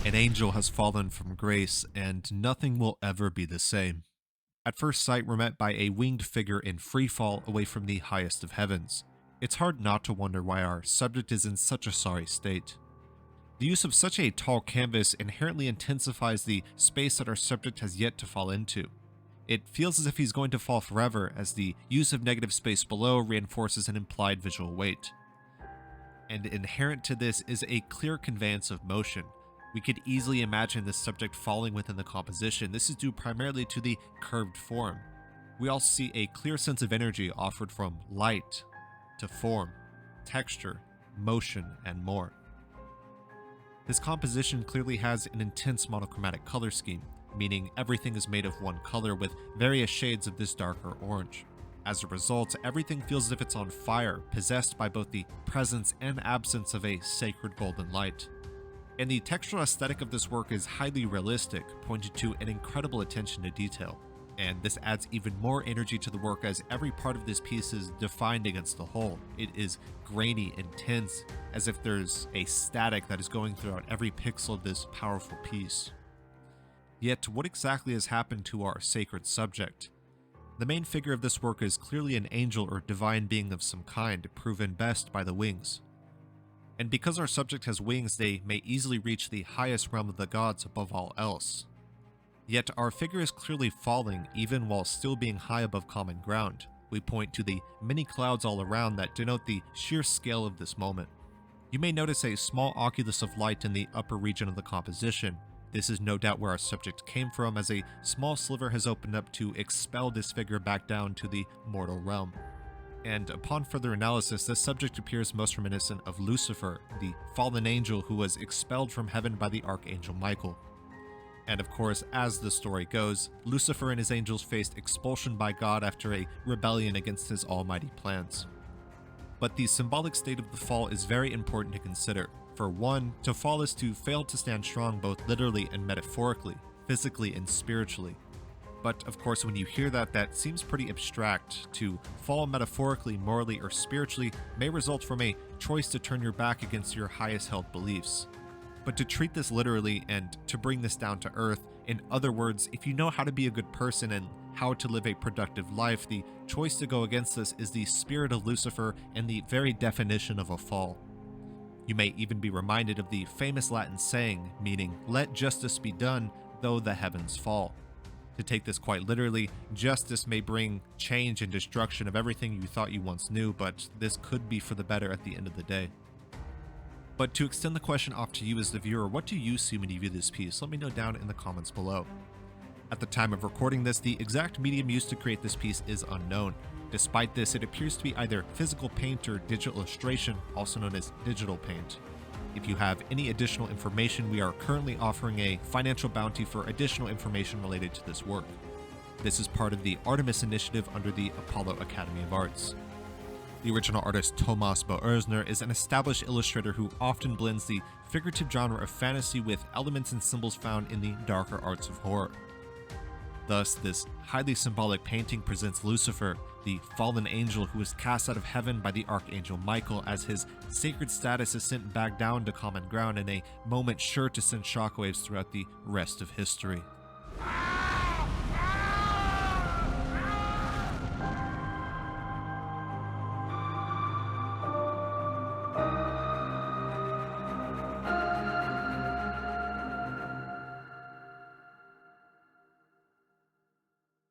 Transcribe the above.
An angel has fallen from grace, and nothing will ever be the same. At first sight, we're met by a winged figure in freefall away from the highest of heavens. It's hard not to wonder why our subject is in such a sorry state. The use of such a tall canvas inherently intensifies the space that our subject has yet to fall into. It feels as if he's going to fall forever, as the use of negative space below reinforces an implied visual weight. And inherent to this is a clear conveyance of motion. We could easily imagine this subject falling within the composition. This is due primarily to the curved form. We also see a clear sense of energy offered from light to form, texture, motion, and more. This composition clearly has an intense monochromatic color scheme, meaning everything is made of one color with various shades of this darker orange. As a result, everything feels as if it's on fire, possessed by both the presence and absence of a sacred golden light. And the textural aesthetic of this work is highly realistic, pointing to an incredible attention to detail. And this adds even more energy to the work as every part of this piece is defined against the whole. It is grainy, intense, as if there's a static that is going throughout every pixel of this powerful piece. Yet, what exactly has happened to our sacred subject? The main figure of this work is clearly an angel or divine being of some kind, proven best by the wings. And because our subject has wings, they may easily reach the highest realm of the gods above all else. Yet our figure is clearly falling even while still being high above common ground. We point to the many clouds all around that denote the sheer scale of this moment. You may notice a small oculus of light in the upper region of the composition. This is no doubt where our subject came from, as a small sliver has opened up to expel this figure back down to the mortal realm. And upon further analysis, this subject appears most reminiscent of Lucifer, the fallen angel who was expelled from heaven by the Archangel Michael. And of course, as the story goes, Lucifer and his angels faced expulsion by God after a rebellion against his almighty plans. But the symbolic state of the fall is very important to consider. For one, to fall is to fail to stand strong both literally and metaphorically, physically and spiritually. But of course, when you hear that, that seems pretty abstract. To fall metaphorically, morally, or spiritually may result from a choice to turn your back against your highest held beliefs. But to treat this literally and to bring this down to earth, in other words, if you know how to be a good person and how to live a productive life, the choice to go against this is the spirit of Lucifer and the very definition of a fall. You may even be reminded of the famous Latin saying, meaning, "Let justice be done, though the heavens fall." To take this quite literally, justice may bring change and destruction of everything you thought you once knew, but this could be for the better at the end of the day. But to extend the question off to you as the viewer, what do you see when you view this piece? Let me know down in the comments below. At the time of recording this, the exact medium used to create this piece is unknown. Despite this, it appears to be either physical paint or digital illustration, also known as digital paint. If you have any additional information, we are currently offering a financial bounty for additional information related to this work. This is part of the Artemis initiative under the Apollo Academy of Arts. The original artist Tomás Boersner is an established illustrator who often blends the figurative genre of fantasy with elements and symbols found in the darker arts of horror. Thus, this highly symbolic painting presents Lucifer, the fallen angel who was cast out of heaven by the Archangel Michael, as his sacred status is sent back down to common ground in a moment sure to send shockwaves throughout the rest of history.